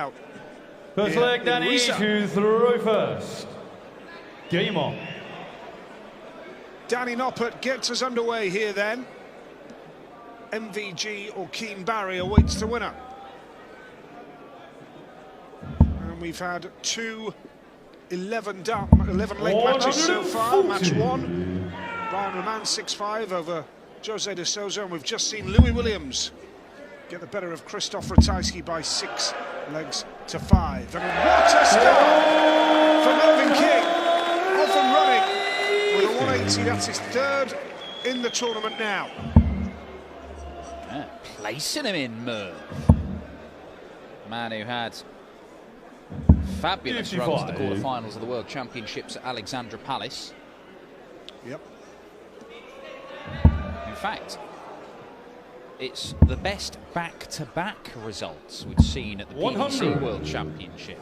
out. First leg, Danny to throw first. Game on. Danny Noppert gets us underway here then. MVG or Keen Barry awaits the winner. And we've had two 11 leg matches so far. Match one, Brian Roman 6-5 over Jose de Souza, and we've just seen Louis Williams get the better of Krzysztof Ratajski by 6 legs to 5. And what a start for Mervyn King, off and running with a 180. That's his third in the tournament now. Yeah, placing him in, Merv. Man who had fabulous runs to the quarterfinals of the World Championships at Alexandra Palace. Yep. In fact, it's the best back-to-back results we've seen at the PDC World Championship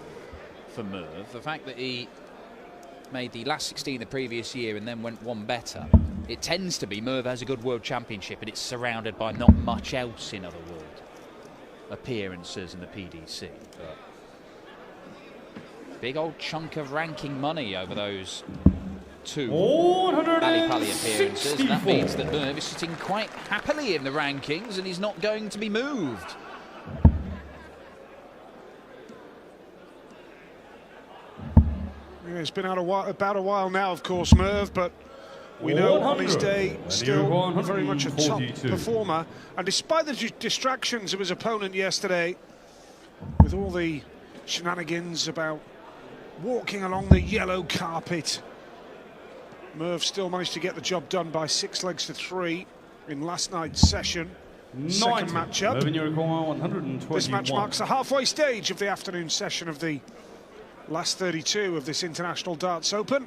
for Merv. The fact that he made the last 16 the previous year and then went one better. It tends to be Merv has a good World Championship and it's surrounded by not much else in other world appearances in the PDC. But big old chunk of ranking money over those two Ali Pali appearances, and that means that Merv is sitting quite happily in the rankings and he's not going to be moved. Yeah, it's been out about a while now, of course, Merv, but we know on his day, still very much a top performer. And despite the distractions of his opponent yesterday, with all the shenanigans about walking along the yellow carpet, Merv still managed to get the job done by 6 legs to 3 in last night's session. Second matchup. This match marks the halfway stage of the afternoon session of the last 32 of this International Darts Open.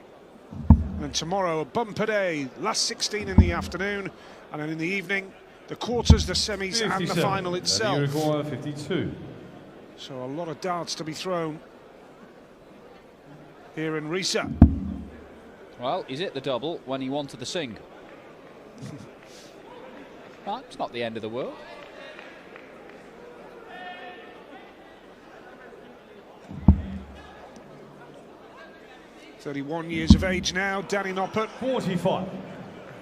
And tomorrow, a bumper day, last 16 in the afternoon, and then in the evening, the quarters, the semis, and the final itself. 52. So a lot of darts to be thrown here in Risa. Well, he's hit the double when he wanted the single. Well, it's not the end of the world. "31 years of age now, Danny Noppert. 45.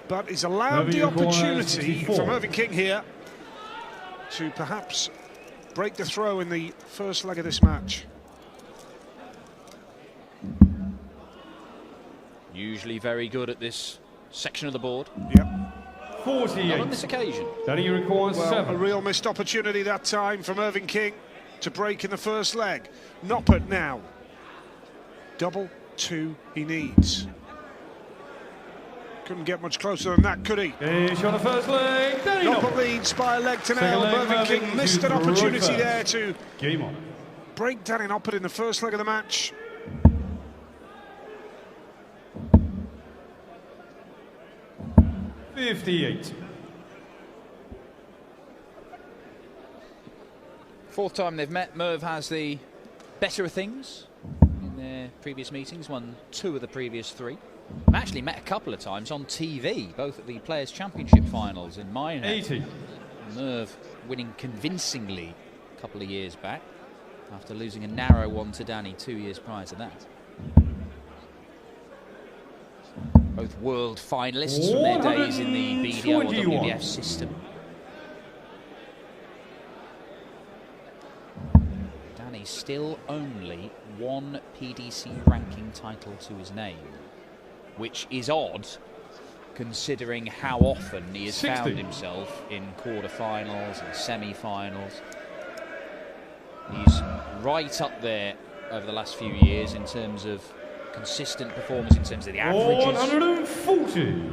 But he's allowed the opportunity for Mervyn King here to perhaps break the throw in the first leg of this match. Usually very good at this section of the board. Yep. 48. Not on this occasion. Danny requires 7. A real missed opportunity that time for Mervyn King to break in the first leg. Noppert now. Double 2 he needs. Couldn't get much closer than that, could he? He's on the first leg. Noppert leads by a leg to nail. Mervyn King missed an opportunity there to break Danny Noppert in the first leg of the match. .58. Fourth time they've met. Merv has the better of things in their previous meetings, won 2 of the previous 3. They've actually met a couple of times on TV, both at the Players' Championship finals in Minehead. 80. Merv winning convincingly a couple of years back after losing a narrow one to Danny 2 years prior to that. Both world finalists from their days in the BDO or WBF system. Danny still only 1 PDC ranking title to his name, which is odd considering how often he has found himself in quarterfinals and semi-finals. He's right up there over the last few years in terms of consistent performance, in terms of the averages. 140.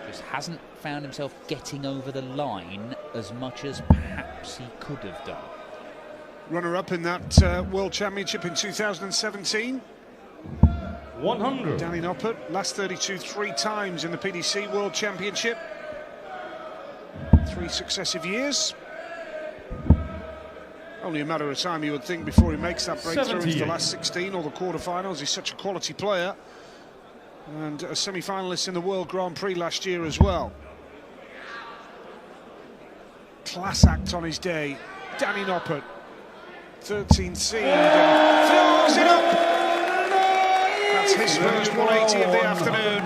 Just hasn't found himself getting over the line as much as perhaps he could have done. Runner-up in that World Championship in 2017. 100. Danny Noppert, last 32 3 times in the PDC World Championship. 3 successive years. Only a matter of time, you would think, before he makes that breakthrough into the last 16 or the quarterfinals. He's such a quality player. And a semi-finalist in the World Grand Prix last year as well. Class act on his day. Danny Noppert. 13th seed and fills it up. That's his first 180 of the afternoon.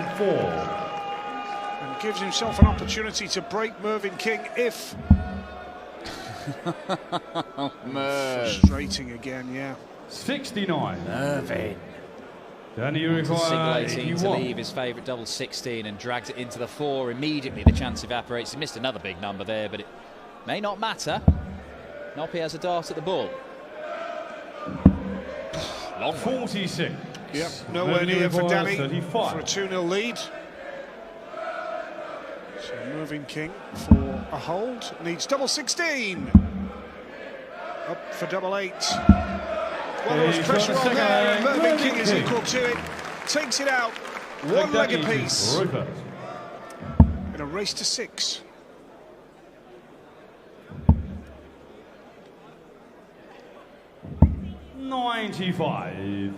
And gives himself an opportunity to break Mervyn King if... Frustrating again, yeah. 69. Mervyn. Danny requires Signating to leave his favourite double 16 and drags it into the 4. Immediately the chance evaporates. He missed another big number there, but it may not matter. Noppert has a dart at the ball. Long 46. Yep, nowhere near for Danny 35. for a 2-0 lead. So Mervyn King for a hold, needs double 16. Up for double 8. Well, there was pressure on there, and Mervyn King is equal to it. Takes it out, one leg apiece. In a race to 6. $95.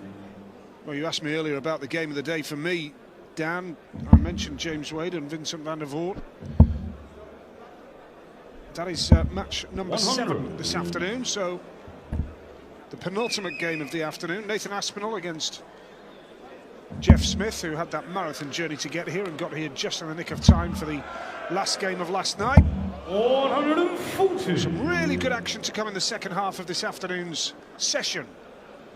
Well, you asked me earlier about the game of the day for me, Dan. I mentioned James Wade and Vincent van der Voort. That is match number 7 this afternoon, so the penultimate game of the afternoon. Nathan Aspinall against Jeff Smith, who had that marathon journey to get here and got here just in the nick of time for the last game of last night. 140. Some really good action to come in the second half of this afternoon's session.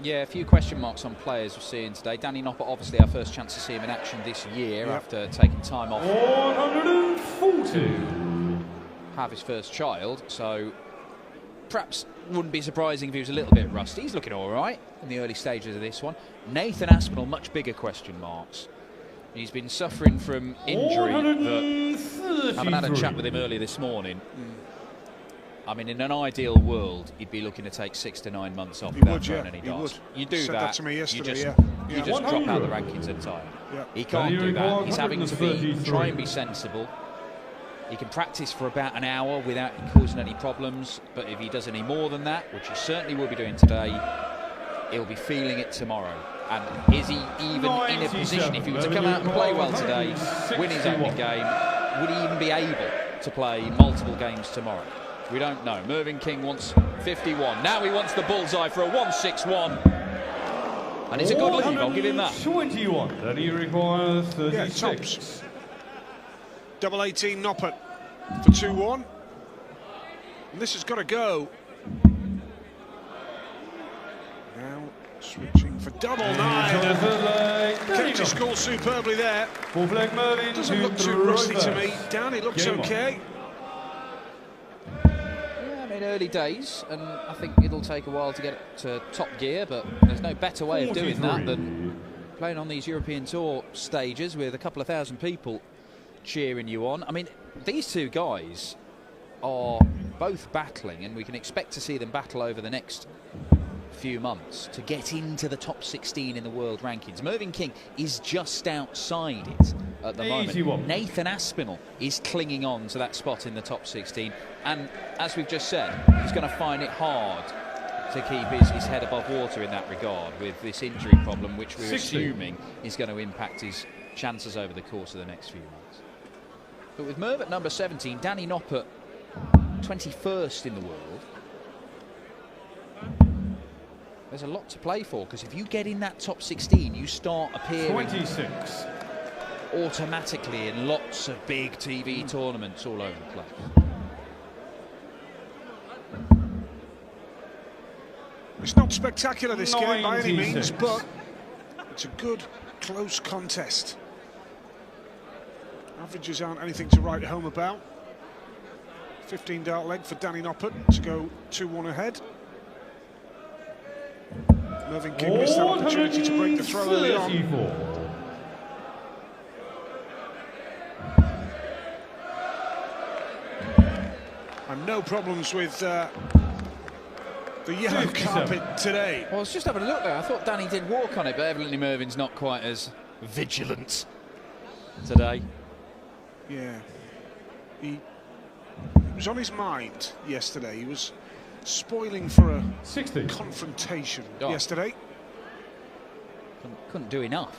Yeah, a few question marks on players we're seeing today. Danny Noppert, obviously our first chance to see him in action this year after taking time off. 140. Have his first child, so perhaps wouldn't be surprising if he was a little bit rusty. He's looking all right in the early stages of this one. Nathan Aspinall, much bigger question marks. He's been suffering from injury. I haven't had a chat with him earlier this morning. I mean, in an ideal world, he'd be looking to take 6 to 9 months off without throwing any darts. You do that to me yesterday, you just drop out the rankings entirely. He can't do that. He's having to try and be sensible. He can practice for about an hour without causing any problems, but if he does any more than that, which he certainly will be doing today, he'll be feeling it tomorrow. And is he even in a position, if he were to come out and play well today, win his opening game, would he even be able to play multiple games tomorrow? We don't know. Mervyn King wants 51. Now he wants the bullseye for a 161. And it's a good lead, I'll give him that. 21. Then he requires 36. Tops. Double 18 Noppert for 2-1. And this has got to go. Now switching for double 9. Kept his score superbly there. Doesn't look too rusty to me. Dan, he looks okay. Early days, and I think it'll take a while to get it to top gear, but there's no better way of doing that than playing on these European Tour stages with a couple of thousand people cheering you on. I mean, these two guys are both battling, and we can expect to see them battle over the next few months to get into the top 16 in the world rankings. Mervyn King is just outside it at the moment. Nathan Aspinall is clinging on to that spot in the top 16, and as we've just said, he's going to find it hard to keep his head above water in that regard with this injury problem, which we're assuming is going to impact his chances over the course of the next few months. But with Merv at number 17, Danny Noppert 21st in the world, there's a lot to play for, because if you get in that top 16, you start appearing 26. automatically in lots of big TV tournaments all over the place. It's not spectacular, this game, by any means, but it's a good, close contest. Averages aren't anything to write home about. 15 dart leg for Danny Noppert to go 2-1 ahead. Mervyn King missed that opportunity to break the throw early on. And no problems with the yellow carpet today. Well, I was just having a look there. I thought Danny did walk on it, but evidently Mervyn's not quite as vigilant today. Yeah. It was on his mind yesterday. He was spoiling for a 60 confrontation yesterday. Couldn't do enough.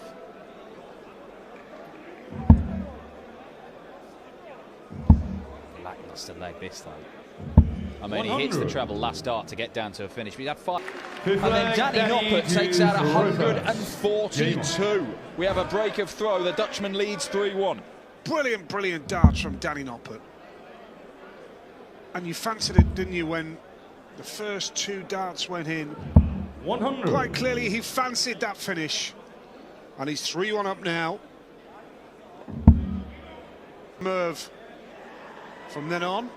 Lacklustre leg this time. I mean, he hits the treble last dart to get down to a finish. We had 5. Fifth And then leg, Danny Noppert takes out Roper. 142. We have a break of throw. The Dutchman leads 3-1. Brilliant, brilliant darts from Danny Noppert. And you fancied it, didn't you, when the first 2 darts went in? 100. Quite clearly, he fancied that finish. And he's 3-1 up now. Merv from then on.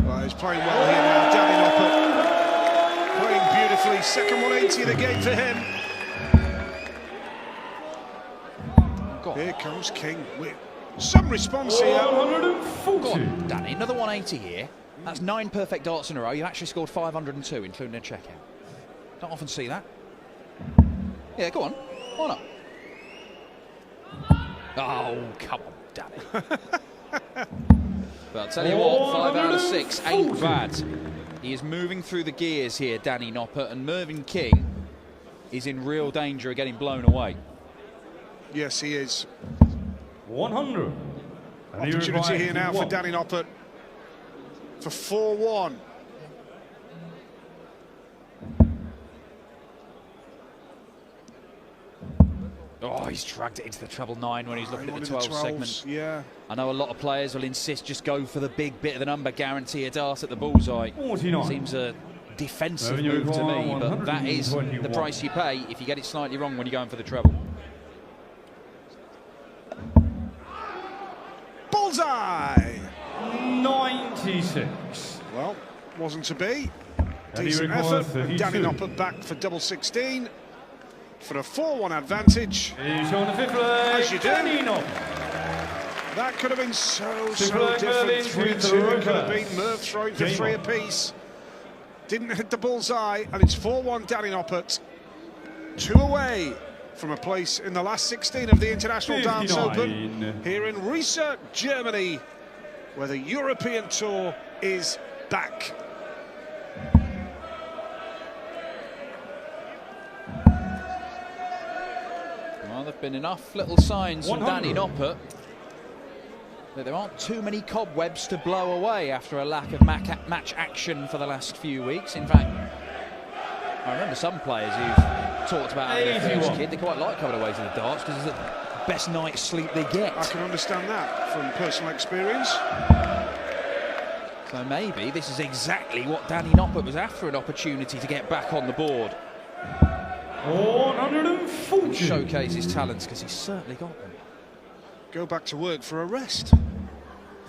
Well, he's playing well here now, Danny Noppert. Playing beautifully. Second 180 of the game for him. Here comes King with some response here. 140. Go on, Danny, another 180 here. That's 9 perfect darts in a row. You've actually scored 502, including a checkout. Don't often see that. Yeah, go on. Why not? Oh, come on, Danny. But I'll tell you what, 5 out of 6 ain't bad. He is moving through the gears here, Danny Noppert, and Mervyn King is in real danger of getting blown away. Yes, he is. 100. Opportunity here now for Danny Noppert for 4-1. Oh, he's dragged it into the treble 9 when he's looking at the 12 12s, segment. Yeah. I know a lot of players will insist just go for the big bit of the number, guarantee a dart at the bullseye. 49. Seems a defensive move to me, but that is the price you pay if you get it slightly wrong when you're going for the treble. Bullseye! 96. Well, wasn't to be. Decent effort. And Danny Noppert back for double 16 for a 4-1 advantage. He's on the 5th leg. As you do. Danny Noppert. That could have been so Mervyn different. 3-2 could have been Merv throwing for 3 apiece. Didn't hit the bullseye, and it's 4-1 Danny Noppert. 2 away from a place in the last 16 of the International Darts Open here in Resurgence, Germany, where the European Tour is back. Well, there have been enough little signs from 100. Danny Noppert that there aren't too many cobwebs to blow away after a lack of match action for the last few weeks. In fact, I remember some players who've talked about having a first kid. They quite like coming away to the darts because it's the best night's sleep they get. I can understand that from personal experience. So maybe this is exactly what Danny Noppert was after, an opportunity to get back on the board. 140. And showcase his talents, because he's certainly got them. Go back to work for a rest.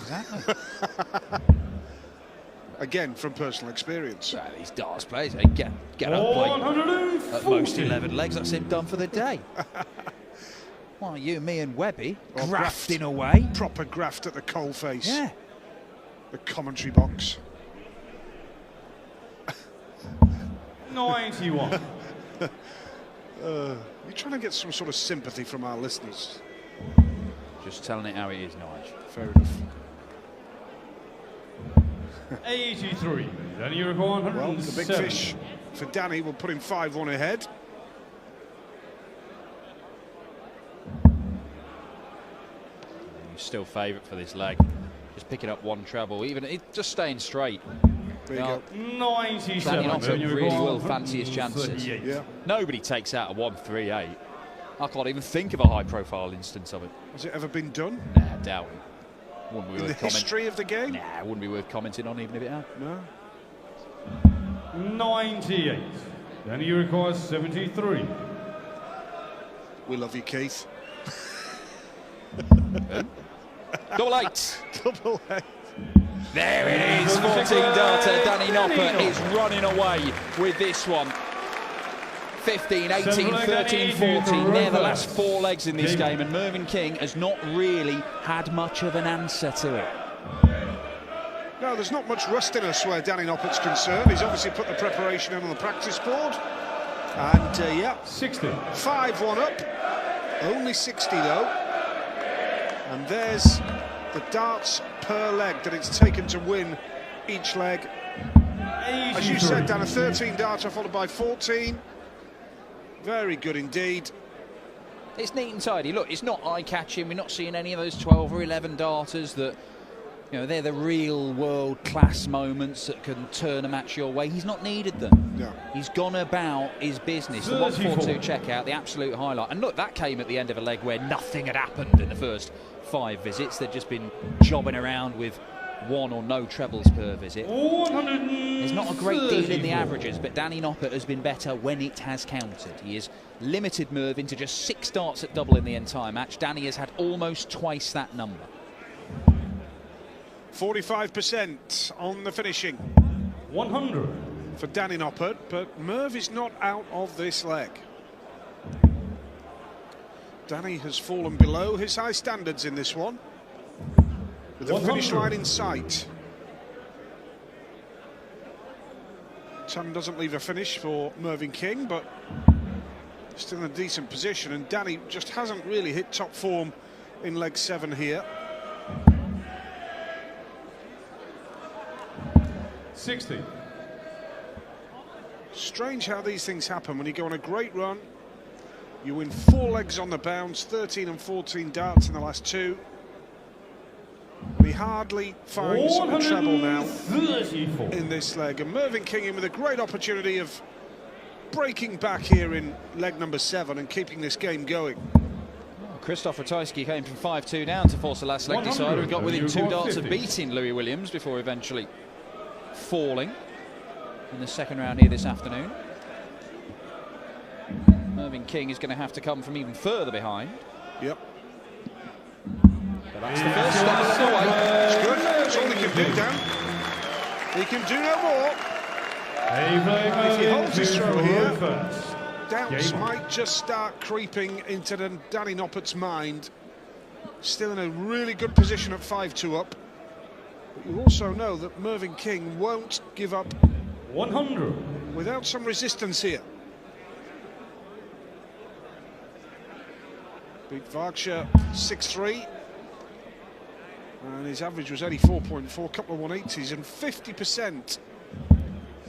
Exactly. Again, from personal experience. Well, these darts players, they get up like at most 11 legs. That's him done for the day. Well, you, me and Webby grafting away. Proper graft at the coalface. Yeah. The commentary box. 91. You're trying to get some sort of sympathy from our listeners. Just telling it how it is, Nigel. Fair enough. 83. Danny, you're going 107. Well, the big fish for Danny will put him 5-1 ahead. He's still favourite for this leg. Just picking up 1 treble, even just staying straight. There you go. 97. Danny Noppert really will fancy his chances. Yeah. Nobody takes out a 138. I can't even think of a high-profile instance of it. Has it ever been done? Nah, doubt it. Wouldn't be In the worth comment. history of the game? Nah, wouldn't be worth commenting on, even if it had. No. 98. Danny, you require 73. We love you, Keith. Double 8. Double 8. There it is, 14-darter. Danny Noppert is running away with this one. 15, 18, 13, 14. They're the last 4 legs in this game, and Mervyn King has not really had much of an answer to it. No, there's not much rustiness where Danny Noppert's concerned. He's obviously put the preparation in on the practice board. And, yeah, 60. 5-1 up. Only 60, though. And there's the darts per leg that it's taken to win each leg. As you said, Dan, a 13 darter followed by 14. Very good indeed. It's neat and tidy. Look, it's not eye-catching. We're not seeing any of those 12 or 11 darters that, you know, they're the real world-class moments that can turn a match your way. He's not needed them. No. He's gone about his business. The 142 checkout, the absolute highlight. And look, that came at the end of a leg where nothing had happened in the first 5 visits. They'd just been jobbing around with 1 or no trebles per visit. There's not a great deal in the averages, but Danny Noppert has been better when it has counted. He has limited Mervyn to just 6 darts at double in the entire match. Danny has had almost twice that number. 45% on the finishing. 100. For Danny Noppert, but Merv is not out of this leg. Danny has fallen below his high standards in this one, with the finish line in sight. Time doesn't leave a finish for Mervyn King, but still in a decent position, and Danny just hasn't really hit top form in leg 7 here. 60. Strange how these things happen. When you go on a great run, you win 4 legs on the bounce, 13 and 14 darts in the last 2. And he hardly finds a treble now in this leg. And Mervyn King in with a great opportunity of breaking back here in leg number 7 and keeping this game going. Krzysztof Ratajski came from 5-2 down to force the last leg decider. He got within 2 darts of beating Louis Williams before eventually falling in the second round here this afternoon. Mervyn King is going to have to come from even further behind. Yep. But that's the first step of the way. It's good. That's all he can do, Dan. He can do no more. If he holds his throw here, doubts might just start creeping into Danny Noppert's mind. Still in a really good position at 5-2 up. But you also know that Mervyn King won't give up 100 without some resistance here. Beat Varksha 6-3, and his average was 84.4, a couple of 180s, and 50%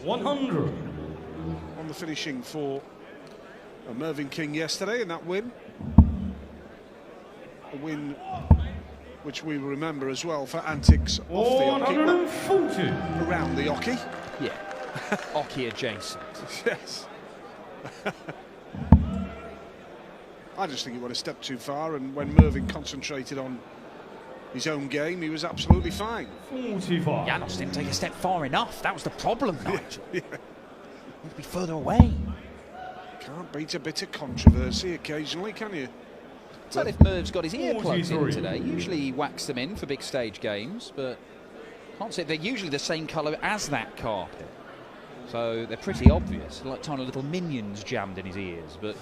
100 on the finishing for Mervyn King yesterday in that win. A win which we remember as well for antics off the ocky, around the ocky. Yeah, ocky adjacent. Yes. I just think he went a step too far, and when Mervyn concentrated on his own game, he was absolutely fine. 45. Janos didn't take a step far enough. That was the problem, Nigel. Yeah. Need to be further away. Can't beat a bit of controversy occasionally, can you? Tell if Merv's got his earplugs in today. Usually he whacks them in for big stage games, but can't say they're usually the same colour as that carpet. So they're pretty obvious, they're like tiny little minions jammed in his ears, but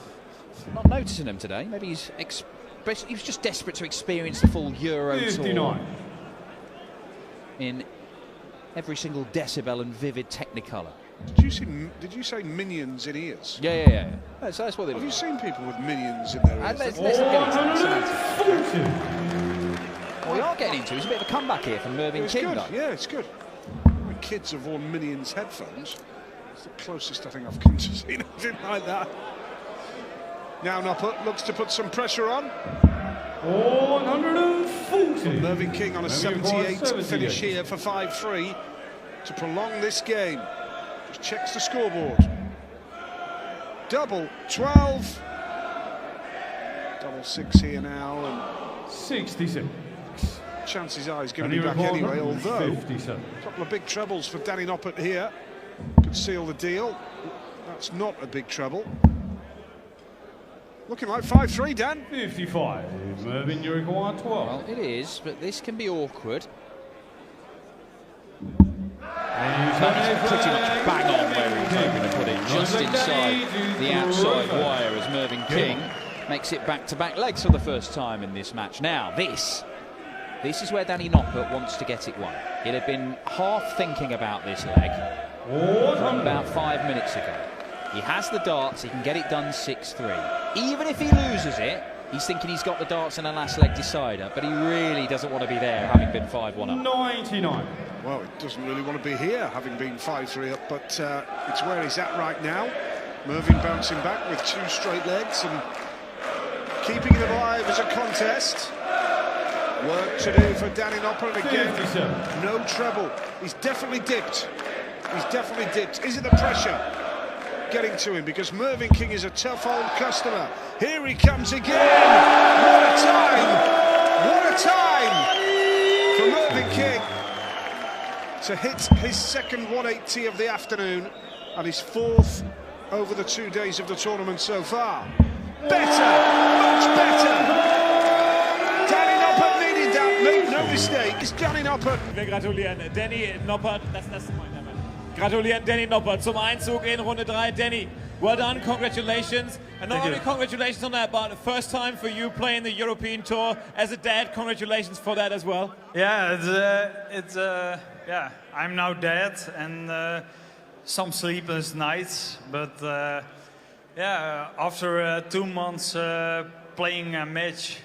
not noticing them today. Maybe he was just desperate to experience the full Euro 59. tour in every single decibel and vivid technicolor. Did you say minions in ears? Yeah. That's what they Have do. you seen people with minions in their ears? Let's not get into that. What we are getting into is a bit of a comeback here from Mervyn King. Good. Yeah, it's good. When kids have worn Minions headphones, it's the closest I think I've come to seeing anything like that. Now Noppert looks to put some pressure on. 140. Mervyn King on a 78 finish here for 5-3 to prolong this game. Just checks the scoreboard. Double 12. Double 6 here now, and 66. chances are he's going to be back anyway, although 57. a couple of big trebles for Danny Noppert here could seal the deal. That's not a big treble. Looking like 5-3, Dan. 55. Mervyn, you require 12. Well, it is, but this can be awkward. Mervyn's pretty much bang on where he's hoping to put it, just inside the outside wire as Mervyn King makes it back-to-back legs for the first time in this match. Now, this is where Danny Noppert wants to get it won. He'd have been half thinking about this leg from about 5 minutes ago. He has the darts, he can get it done 6-3. Even if he loses it, he's thinking he's got the darts in a last leg decider, but he really doesn't want to be there, having been 5-1 up. 99. Well, he doesn't really want to be here, having been 5-3 up, but it's where he's at right now. Mervyn bouncing back with 2 straight legs and keeping it alive as a contest. Work to do for Danny Noppert again. No treble. He's definitely dipped. He's definitely dipped. Is it the pressure getting to him? Because Mervyn King is a tough old customer. Here he comes again. What a time! What a time for Mervyn King to hit his second 180 of the afternoon and his fourth over the 2 days of the tournament so far. Better, much better. Danny Noppert needed that, make no mistake. It's Danny Noppert. Wir gratulieren Danny Noppert, das ist mein Name. Gratulieren Danny Noppert zum Einzug in Runde 3. Danny, well done, congratulations. And not only congratulations on that, but the first time for you playing the European Tour as a dad, congratulations for that as well. Yeah, yeah, I'm now dead and some sleepless nights, but yeah, after 2 months playing a match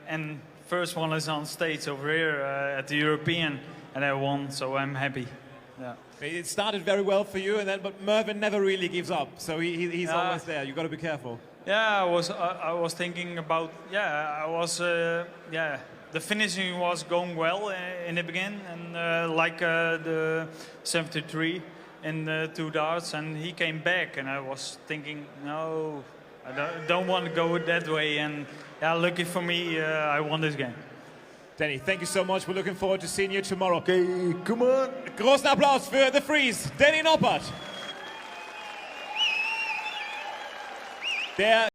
and first one is on stage over here at the European and I won, so I'm happy. Yeah. It started very well for you, and then but Mervyn never really gives up, so he's always there. You got to be careful. Yeah, I was thinking about yeah, the finishing was going well in the beginning, and like the 73 in the 2 darts, and he came back, and I was thinking, no, I don't want to go that way, and yeah, lucky for me, I won this game. Danny, thank you so much. We're looking forward to seeing you tomorrow. Okay, come on. Großen Applaus für The Freeze, Danny Noppert. Der